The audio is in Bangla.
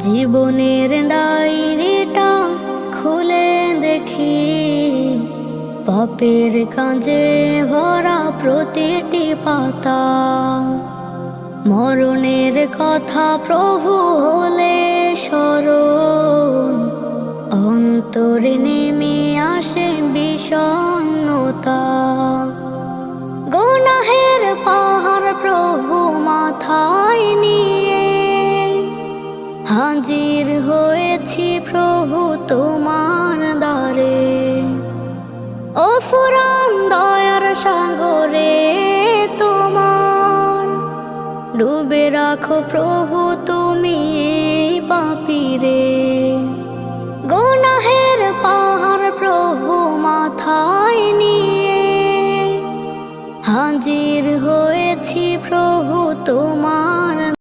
জীবনের ডায়েরিটা খুলে দেখি, পাপের কাজে ভরা প্রতিটি পাতা। মরণের কথা প্রভু হলে স্মরণ, অন্তরে নেমে আসে বিষণ্ণতা। গুনাহের পাহাড় প্রভু মাথায় নিয়ে হাজির হয়েছি প্রভু তোমার দ্বারে। ও ফুরান দয়ার সাগরে তোমার, ডুবে রাখো প্রভু তুমি এই পাপীরে। গুনাহের পাহাড় প্রভু মাথায় নিয়ে হাজির হয়েছি প্রভু তোমার